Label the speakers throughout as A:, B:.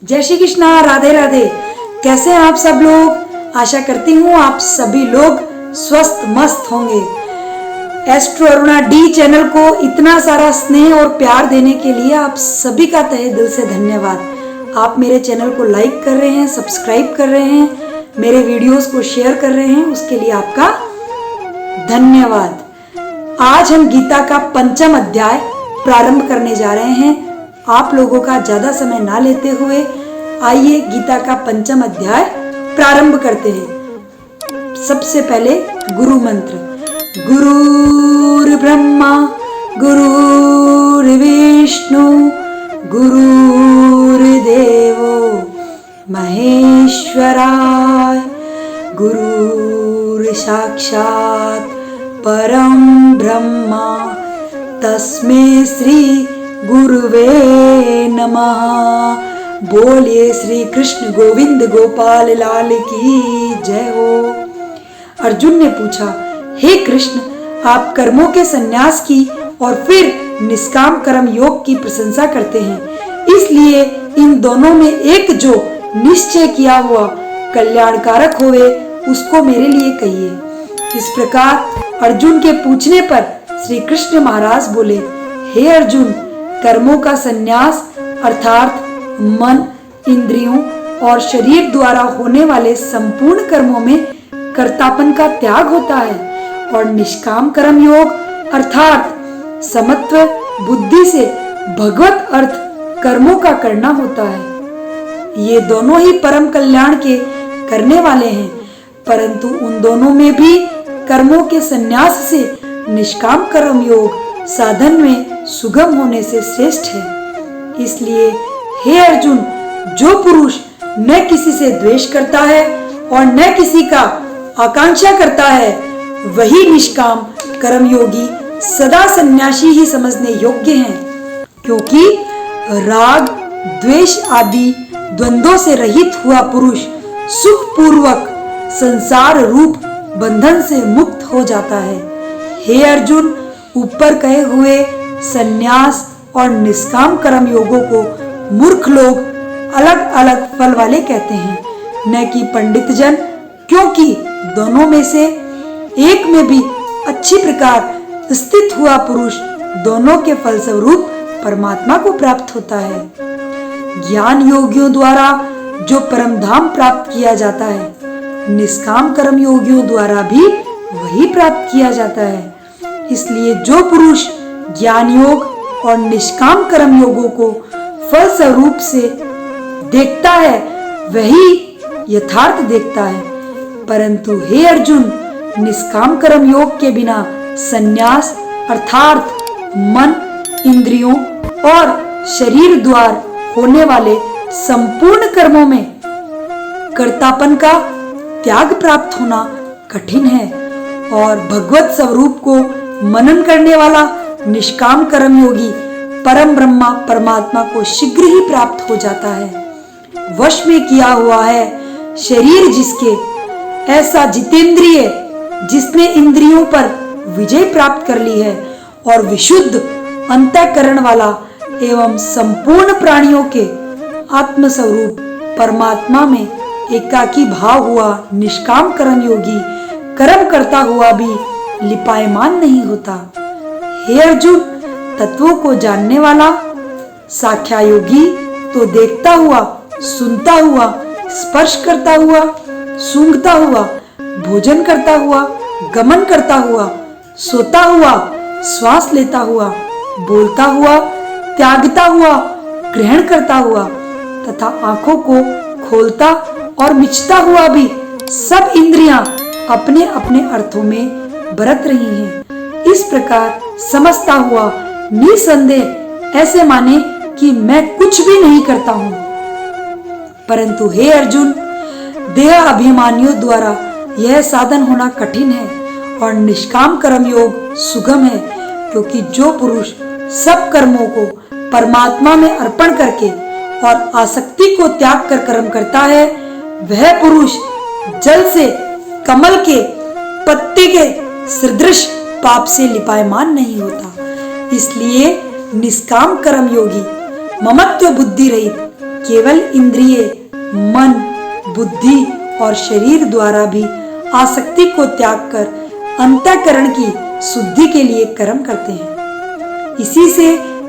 A: जय श्री कृष्णा, राधे राधे। कैसे हैं आप सब लोग? आशा करती हूँ आप सभी लोग स्वस्थ मस्त होंगे। एस्ट्रो अरुणा डी चैनल को इतना सारा स्नेह और प्यार देने के लिए आप सभी का तहे दिल से धन्यवाद। आप मेरे चैनल को लाइक कर रहे हैं, सब्सक्राइब कर रहे हैं, मेरे वीडियोस को शेयर कर रहे हैं, उसके लिए आपका धन्यवाद। आज हम गीता का 5वां अध्याय प्रारंभ करने जा रहे हैं। आप लोगों का ज्यादा समय ना लेते हुए आइए गीता का 5वां अध्याय प्रारंभ करते हैं। सबसे पहले गुरु मंत्र। गुरुर् ब्रह्मा गुरुर्विष्णु गुरुर्देवो महेश्वराय गुरुर् साक्षात् परम ब्रह्मा तस्मै श्री गुरुवे नमः। बोलिए श्री कृष्ण गोविंद गोपाल लाल की जय हो। अर्जुन ने पूछा, हे कृष्ण, आप कर्मों के संन्यास की और फिर निष्काम कर्म योग की प्रशंसा करते हैं, इसलिए इन दोनों में एक जो निश्चय किया हुआ कल्याणकारक होवे उसको मेरे लिए कहिए। इस प्रकार अर्जुन के पूछने पर श्री कृष्ण महाराज बोले, हे अर्जुन, कर्मों का संन्यास अर्थात मन, इंद्रियों और शरीर द्वारा होने वाले संपूर्ण कर्मों में कर्तापन का त्याग होता है और निष्काम कर्म योग अर्थात समत्व बुद्धि से भगवत अर्थ कर्मों का करना होता है। ये दोनों ही परम कल्याण के करने वाले हैं, परंतु उन दोनों में भी कर्मों के संन्यास से निष्काम कर्म योग साधन में सुगम होने से श्रेष्ठ है। इसलिए हे अर्जुन, जो पुरुष न किसी से द्वेष करता है और न किसी का आकांक्षा करता है, वही निष्काम कर्मयोगी सदा सन्यासी ही समझने योग्य हैं, क्योंकि राग द्वेष आदि द्वंद्वों से रहित हुआ पुरुष सुख पूर्वक संसार रूप बंधन से मुक्त हो जाता है। हे अर्जुन, ऊपर कहे हुए संन्यास और निष्काम कर्म योगों को मूर्ख लोग अलग अलग फल वाले कहते हैं, न कि पंडित जन, क्योंकि दोनों में से एक में भी अच्छी प्रकार स्थित हुआ पुरुष दोनों के फलस्वरूप परमात्मा को प्राप्त होता है। ज्ञान योगियों द्वारा जो परम धाम प्राप्त किया जाता है, निष्काम कर्म योगियों द्वारा भी वही प्राप्त किया जाता है। इसलिए जो पुरुष ज्ञान योग और निष्काम कर्म योगों को फल स्वरूप से देखता है, वही यथार्थ देखता है। परंतु हे अर्जुन, निष्काम कर्म योग के बिना संन्यास अर्थात मन, इंद्रियों और शरीर द्वारा होने वाले संपूर्ण कर्मों में कर्तापन का त्याग प्राप्त होना कठिन है और भगवत स्वरूप को मनन करने वाला निष्काम कर्म योगी परम ब्रह्मा परमात्मा को शीघ्र ही प्राप्त हो जाता है। वश में किया हुआ है शरीर जिसके, ऐसा जितेंद्रिय जिसने इंद्रियों पर विजय प्राप्त कर ली है और विशुद्ध अंतःकरण वाला एवं संपूर्ण प्राणियों के आत्मस्वरूप परमात्मा में एकाकी भाव हुआ निष्काम कर्म योगी कर्म करता हुआ भी लिपायमान नहीं होता। हे अर्जुन, तत्वों को जानने वाला साख्या योगी तो देखता हुआ, सुनता हुआ, स्पर्श करता हुआ, सूंघता हुआ, भोजन करता हुआ, गमन करता हुआ, सोता हुआ, श्वास लेता हुआ, बोलता हुआ, त्यागता हुआ, ग्रहण करता हुआ तथा आंखों को खोलता और मिचता हुआ भी सब इंद्रियां अपने अपने अर्थों में बरत रही हैं। इस प्रकार समझता हुआ निसंदेह ऐसे माने कि मैं कुछ भी नहीं करता हूं। परंतु हे अर्जुन, देह अभिमानियों द्वारा यह साधन होना कठिन है और निष्काम कर्म योग सुगम है, क्योंकि जो पुरुष सब कर्मों को परमात्मा में अर्पण करके और आसक्ति को त्याग कर कर्म करता है, वह पुरुष जल से कमल के पत्ते के सदृश पाप से लिपायमान नहीं होता। इसलिए निष्काम कर्म योगी ममत्व बुद्धि रहित केवल इंद्रिय, मन, बुद्धि और शरीर द्वारा भी आसक्ति को त्याग कर अंतःकरण की शुद्धि के लिए कर्म करते हैं। इसी से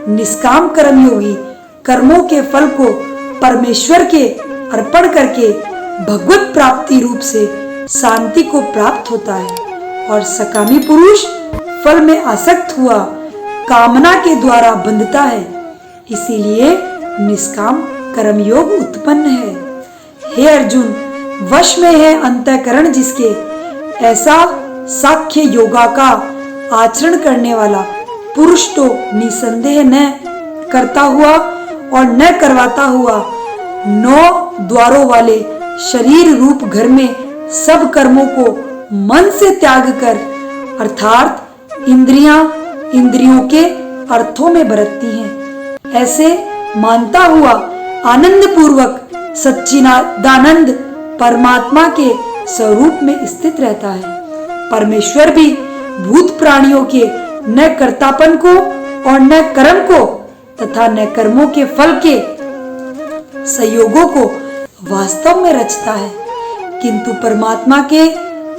A: निष्काम कर्मयोगी कर्मों के फल को परमेश्वर के अर्पण करके भगवत प्राप्ति रूप से शांति को प्राप्त होता है, और सकामी पुरुष फल में आसक्त हुआ कामना के द्वारा बंधता है। इसीलिए निष्काम कर्मयोग उत्पन्न है। हे अर्जुन, वश में है अंतःकरण जिसके, ऐसा साख्य योगा का आचरण करने वाला पुरुष तो निसंदेह न करता हुआ और न करवाता हुआ 9 द्वारों वाले शरीर रूप घर में सब कर्मों को मन से त्याग कर, अर्थात इंद्रियों के अर्थों में बरतती हैं, ऐसे मानता हुआ आनंद पूर्वक सच्चिदानंद परमात्मा के स्वरूप में स्थित रहता है। परमेश्वर भी भूत प्राणियों के न कर्तापन को और न कर्म को तथा न कर्मों के फल के संयोगों को वास्तव में रचता है, किंतु परमात्मा के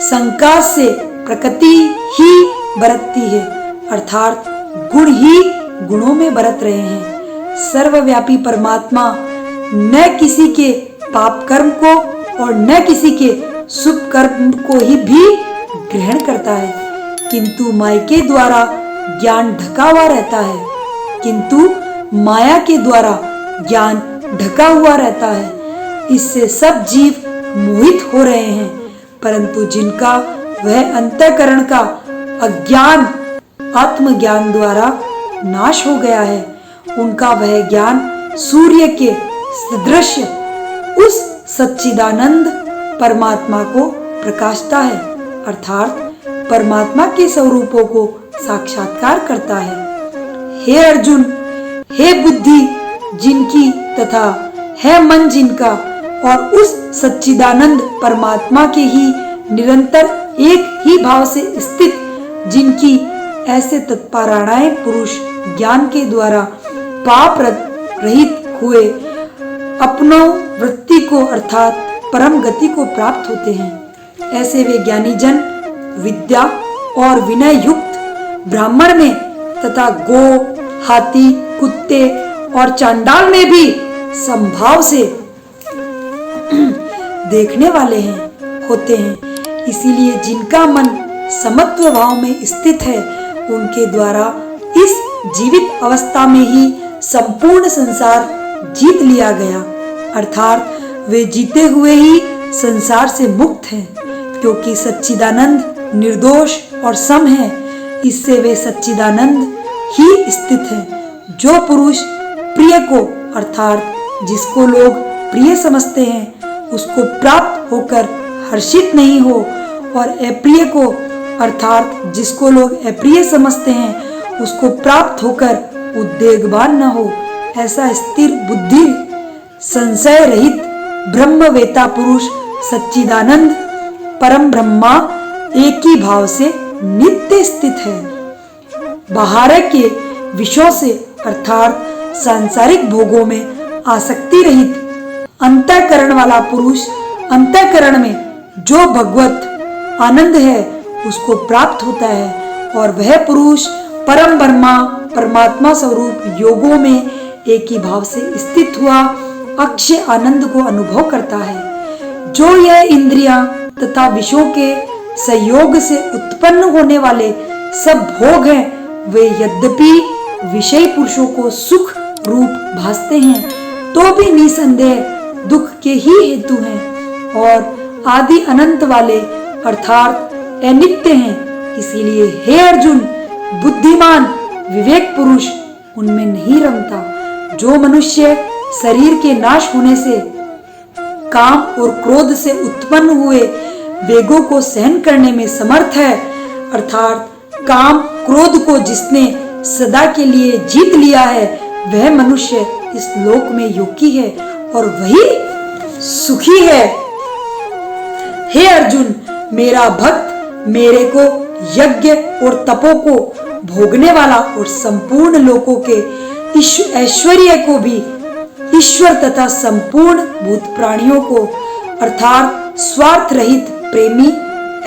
A: संकाश से प्रकृति ही बरतती है, अर्थात गुण ही गुणों में बरत रहे हैं। सर्वव्यापी परमात्मा न किसी के पाप कर्म को और न किसी के शुभ कर्म को ही भी ग्रहण करता है, किंतु माया के द्वारा ज्ञान ढका हुआ रहता है, किंतु माया के द्वारा ज्ञान ढका हुआ रहता है। इससे सब जीव मोहित हो रहे हैं, परंतु जिनका वह अंतःकरण का अज्ञान आत्मज्ञान द्वारा नाश हो गया है, उनका वह ज्ञान सूर्य के सदृश उस सच्चिदानंद परमात्मा को प्रकाशता है, अर्थात परमात्मा के स्वरूपों को साक्षात्कार करता है। हे अर्जुन, हे बुद्धि जिनकी तथा है मन जिनका, और उस सच्चिदानंद परमात्मा के ही निरंतर एक ही भाव से स्थित जिनकी, ऐसे तत्परायण पुरुष ज्ञान के द्वारा पाप रहित हुए अपनो वृत्ति को अर्थात परम गति को प्राप्त होते हैं। ऐसे वे ज्ञानी जन विद्या और विनय युक्त ब्राह्मण में तथा गो, हाथी, कुत्ते और चांडाल में भी संभाव से देखने वाले होते हैं। इसीलिए जिनका मन समत्व भाव में स्थित है, उनके द्वारा इस जीवित अवस्था में ही संपूर्ण संसार जीत लिया गया, अर्थात वे जीते हुए ही संसार से मुक्त हैं, क्योंकि सच्चिदानंद निर्दोष और सम है। इससे वे सच्चिदानंद ही स्थित हैं। जो पुरुष प्रिय को अर्थात जिसको लोग प्रिय समझते हैं उसको प्राप्त होकर हर्षित नहीं हो, और अप्रिय को अर्थात जिसको लोग अप्रिय समझते हैं उसको प्राप्त होकर उद्वेगवान न हो, ऐसा स्थिर बुद्धि संशय रहित ब्रह्मवेता पुरुष सच्चिदानंद परम ब्रह्मा एक ही भाव से नित्य स्थित है। बाहर के विषयों से अर्थात सांसारिक भोगों में आसक्ति रहित अंतःकरण वाला पुरुष अंतःकरण में जो भगवत आनंद है उसको प्राप्त होता है, और वह पुरुष परम ब्रह्मा परमात्मा स्वरूप योगों में एक ही भाव से स्थित हुआ अक्षय आनंद को अनुभव करता है। जो यह इंद्रियां तथा विषयों के संयोग से उत्पन्न होने वाले सब भोग हैं, वे यद्यपि विषय पुरुषों को सुख रूप भासते हैं, तो भी निसंदेह दुख के ही हेतु हैं और आदि अनंत वाले अर्थात अनित्य हैं। इसीलिए हे अर्जुन, बुद्धिमान विवेक पुरुष उनमें नहीं रमता। जो मनुष्य शरीर के नाश होने से काम और क्रोध से उत्पन्न हुए वेगों को सहन करने में समर्थ है, अर्थात काम क्रोध को जिसने सदा के लिए जीत लिया है, वह मनुष्य इस लोक में योगी है और वही सुखी है। हे अर्जुन, मेरा भक्त मेरे को यज्ञ और तपों को भोगने वाला और संपूर्ण लोकों के ऐश्वर्य को भी ईश्वर तथा संपूर्ण भूत प्राणियों को अर्थात स्वार्थ रहित प्रेमी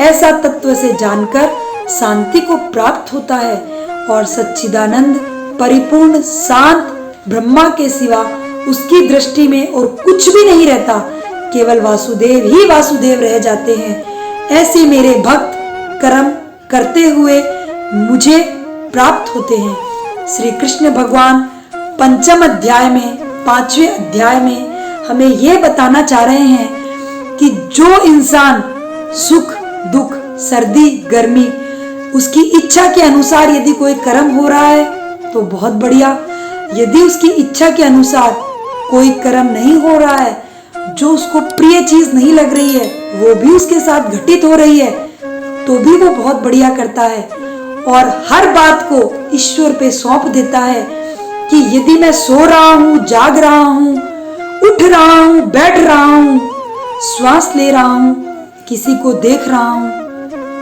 A: ऐसा तत्व से जानकर शांति को प्राप्त होता है और सच्चिदानंद परिपूर्ण शांत ब्रह्मा के सिवा उसकी दृष्टि में और कुछ भी नहीं रहता, केवल वासुदेव ही वासुदेव रह जाते हैं। ऐसे मेरे भक्त कर्म करते हुए मुझे प्राप्त होते हैं। श्री कृष्ण भगवान पंचम अध्याय में 5वें अध्याय में हमें यह बताना चाह रहे हैं कि जो इंसान सुख दुख सर्दी गर्मी उसकी इच्छा के अनुसार यदि कोई कर्म हो रहा है तो बहुत बढ़िया, यदि उसकी इच्छा के अनुसार कोई कर्म नहीं हो रहा है, जो उसको प्रिय चीज नहीं लग रही है वो भी उसके साथ घटित हो रही है, तो भी वो बहुत बढ़िया करता है और हर बात को ईश्वर पे सौंप देता है कि यदि मैं सो रहा हूँ, जाग रहा हूँ, उठ रहा हूँ, बैठ रहा हूँ, श्वास ले रहा हूँ, किसी को देख रहा हूँ,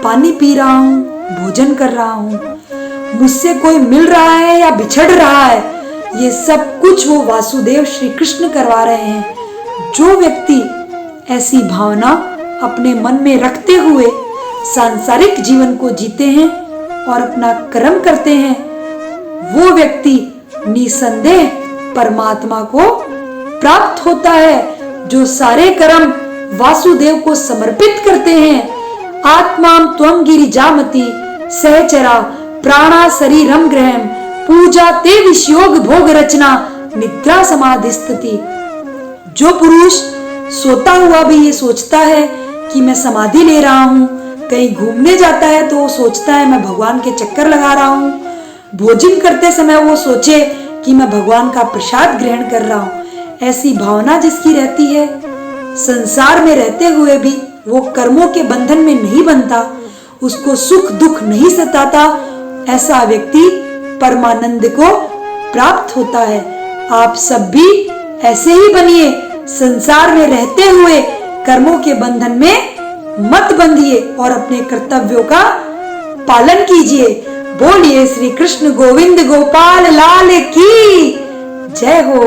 A: पानी पी रहा हूँ, भोजन कर रहा हूँ, मुझसे कोई मिल रहा है या बिछड़ रहा है, ये सब कुछ वो वासुदेव श्री कृष्ण करवा रहे हैं। जो व्यक्ति ऐसी भावना अपने मन में रखते हुए सांसारिक जीवन को जीते हैं और अपना कर्म करते हैं, वो व्यक्ति निसंदेह परमात्मा को प्राप्त होता है। जो सारे कर्म वासुदेव को समर्पित करते हैं। आत्मां त्वं गिरिजामति सहचरा प्राणा शरीरम ग्रहम पूजा ते विषयोग भोग रचना निद्रा समाधि स्थिति। जो पुरुष सोता हुआ भी ये सोचता है कि मैं समाधि ले रहा हूँ, कहीं घूमने जाता है तो वो सोचता है मैं भगवान के चक्कर लगा रहा हूँ, भोजन करते समय वो सोचे कि मैं भगवान का प्रसाद ग्रहण कर रहा हूँ, ऐसी भावना जिसकी रहती है, संसार में रहते हुए भी वो कर्मों के बंधन में नहीं बनता, उसको सुख दुख नहीं सताता, ऐसा व्यक्ति परमानंद को प्राप्त होता है। आप सब भी ऐसे ही बनिए, संसार में रहते हुए कर्मों के बंधन में मत बंधिए और अपने कर्तव्यों का पालन कीजिए। बोलिए श्री कृष्ण गोविंद गोपाल लाल की जय हो।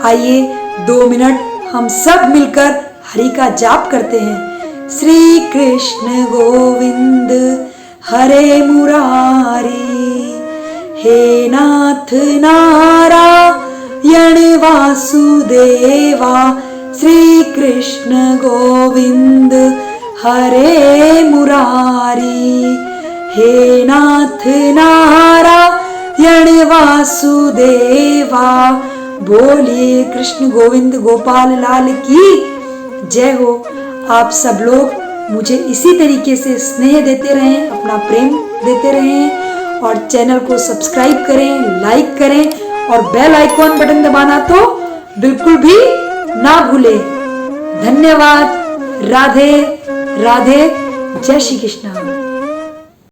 A: आइए 2 मिनट हम सब मिलकर हरि का जाप करते हैं। श्री कृष्ण गोविंद हरे मुरारी, हे नाथ नारायण वासुदेवा। श्री कृष्ण गोविंद हरे मुरारी, हे नाथ नारायण वासुदेवा। बोलिए कृष्ण गोविंद गोपाल लाल की जय हो। आप सब लोग मुझे इसी तरीके से स्नेह देते रहें, अपना प्रेम देते रहें और चैनल को सब्सक्राइब करें, लाइक करें और बेल आइकॉन बटन दबाना तो बिल्कुल भी ना भूलें। धन्यवाद। राधे राधे। जय श्री कृष्ण।